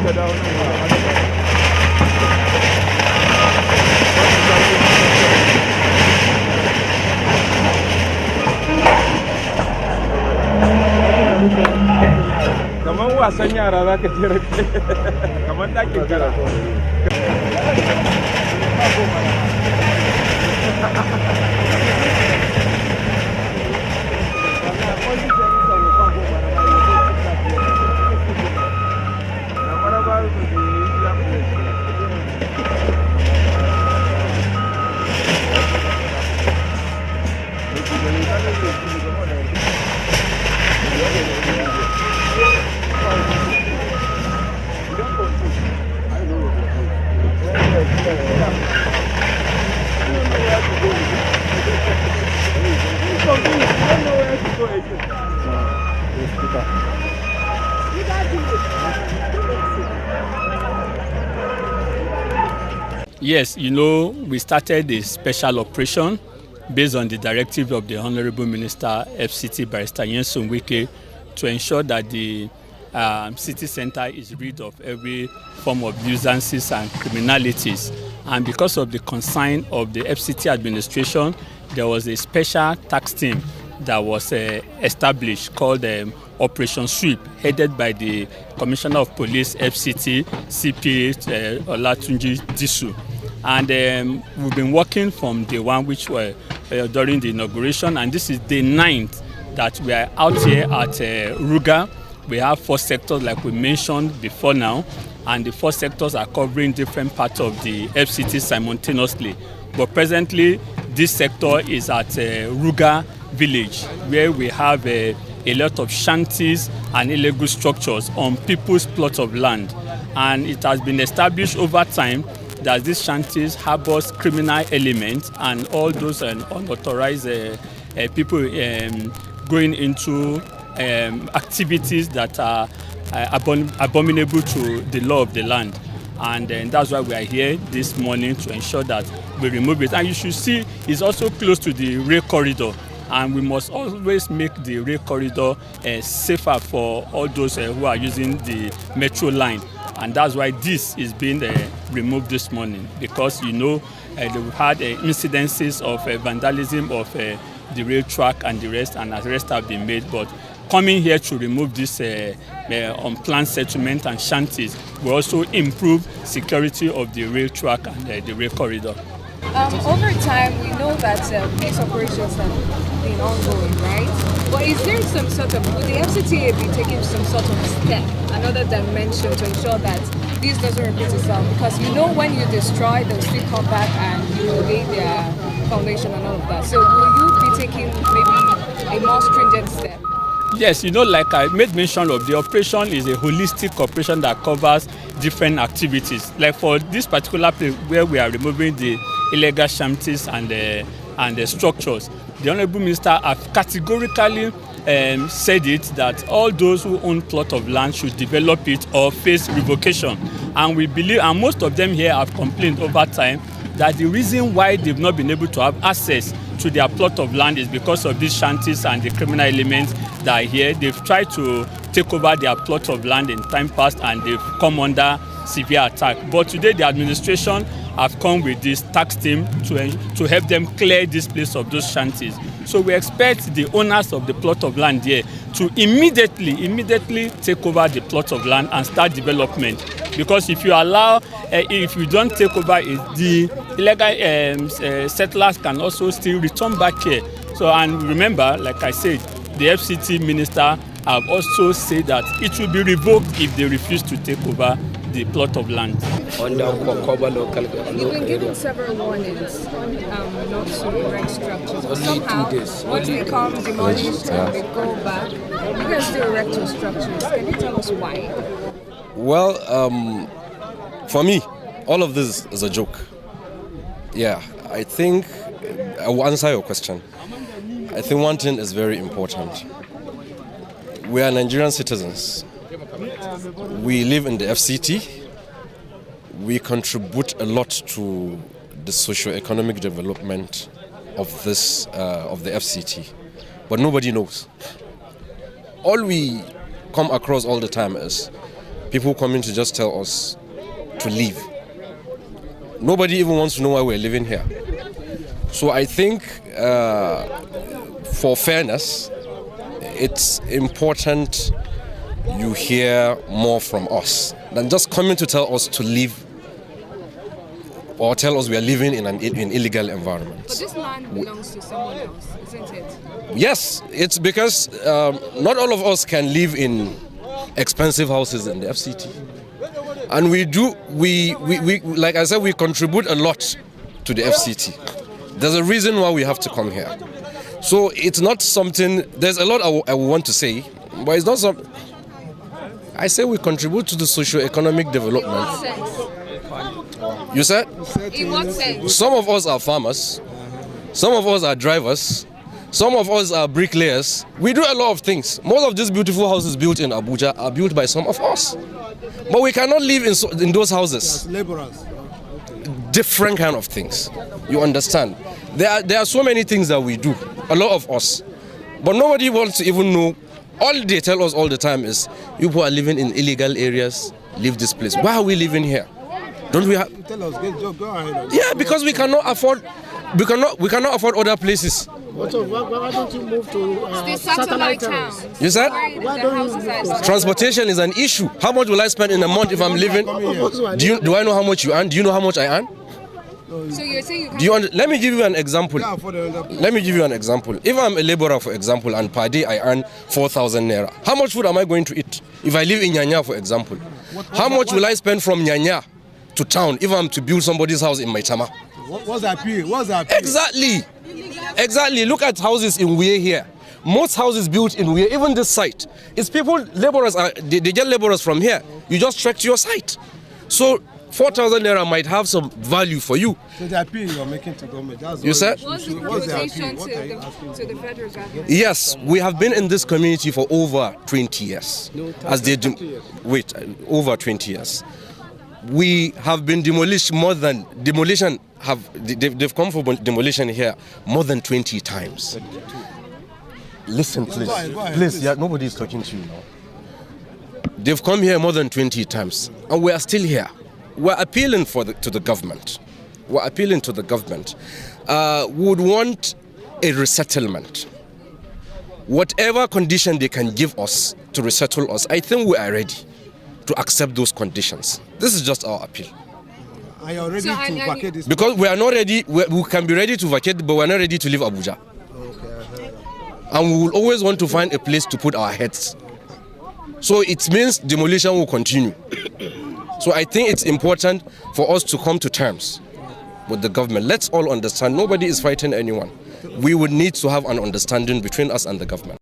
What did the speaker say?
Kaman wasan yara za ka jira kaman ɗakin kara. Yes, you know, we started a special operation based on the directive of the Honorable Minister, FCT Barrister Nyesom Wike, to ensure that the city center is rid of every form of nuisances and criminalities. And because of the concern of the FCT administration, there was a special tax team that was established called Operation Sweep, headed by the Commissioner of Police, FCT, CP Olatunji Disu. And we've been working from day one, which were during the inauguration, and this is day 9th that we are out here at Ruga. We have 4 sectors like we mentioned before now, and the 4 sectors are covering different parts of the FCT simultaneously. But presently, this sector is at Ruga village, where we have a lot of shanties and illegal structures on people's plots of land. And it has been established over time that these shanties harbors criminal elements and all those unauthorized people going into activities that are abominable to the law of the land. And that's why we are here this morning, to ensure that we remove it. And you should see it's also close to the rail corridor, and we must always make the rail corridor safer for all those who are using the metro line. And that's why this is being removed this morning, because you know we've had incidences of vandalism of the rail track and the rest, and arrests have been made. But coming here to remove this unplanned settlement and shanties will also improve security of the rail track and the rail corridor. Over time, we know that these operations have been ongoing, right? But is there some sort of, would the FCTA be taking some sort of step, another dimension, to ensure that this doesn't repeat itself? Because you know, when you destroy, they'll still come back and lay their foundation and all of that. So will you be taking maybe a more stringent step? Yes, you know, like I made mention of, the operation is a holistic operation that covers different activities. Like for this particular place where we are removing the illegal shanties and the structures, the Honourable Minister have categorically said it that all those who own plot of land should develop it or face revocation. And we believe, and most of them here have complained over time, that the reason why they've not been able to have access to their plot of land is because of these shanties and the criminal elements that are here. They've tried to take over their plot of land in time past, and they've come under severe attack. But today the administration have come with this tax team to help them clear this place of those shanties. So we expect the owners of the plot of land here to immediately take over the plot of land and start development. Because if you allow, if you don't take over it, the illegal settlers can also still return back here. So, and remember, like I said, the FCT minister have also said that it will be revoked if they refuse to take over the plot of land. You've been given several warnings not to erect structures, but somehow, once they come demolished and they go back, you can still erect your structures. Can you tell us why? Well, for me, all of this is a joke. Yeah, I think I will answer your question. I think one thing is very important. We are Nigerian citizens. We live in the FCT. We contribute a lot to the socio-economic development of this of the FCT, but nobody knows. All we come across all the time is people coming to just tell us to leave. Nobody even wants to know why we're living here. So I think for fairness, it's important you hear more from us than just coming to tell us to leave or tell us we are living in an illegal environment. But this land belongs to someone else, isn't it? Yes, it's because not all of us can live in expensive houses in the FCT. And we like I said, we contribute a lot to the FCT. There's a reason why we have to come here. So it's not something, there's a lot I want to say, but it's not something. I say we contribute to the socio-economic development. In what sense? You said? In what sense? Some of us are farmers, some of us are drivers, some of us are bricklayers. We do a lot of things. Most of these beautiful houses built in Abuja are built by some of us. But we cannot live in those houses. Laborers. Different kind of things. You understand? There are so many things that we do, a lot of us. But nobody wants to even know. All they tell us all the time is, you people are living in illegal areas, leave this place. Why are we living here? Don't we have? Tell us, go ahead. Yeah, because we cannot afford other places. Why don't you move to The satellite towns. You said? Where the houses are. Transportation is an issue. How much will I spend in a month if I'm living? Do I know how much you earn? Do you know how much I earn? So you're saying you can't. Let me give you an example. Let me give you an example. If I'm a laborer, for example, and per day I earn 4,000 naira, how much food am I going to eat? If I live in Nyanya, for example, how much will I spend from Nyanya to town if I'm to build somebody's house in Maitama? What's the appeal? What's the appeal? Exactly. Look at houses in Wike here. Most houses built in Wike, even this site, it's people, laborers, they get laborers from here. You just trek to your site. So 4,000 naira might have some value for you. So the appeal you're making to government, that's You said? What's the proposition to the federal government? Yes, we have been in this community for over 20 years. As they do, wait, over 20 years. We have been demolished more than demolition. They've come for demolition here more than 20 times. Listen, please. Please, yeah, nobody is talking to you now. They've come here more than 20 times, and we are still here. We're appealing to the government. We're appealing to the government. We would want a resettlement. Whatever condition they can give us to resettle us, I think we are ready to accept those conditions. This is just our appeal. Are you ready to vacate this? Because we are not ready, we can be ready to vacate, but we're not ready to leave Abuja. Okay. And we will always want to find a place to put our heads. So it means demolition will continue. So I think it's important for us to come to terms with the government. Let's all understand, nobody is fighting anyone. We would need to have an understanding between us and the government.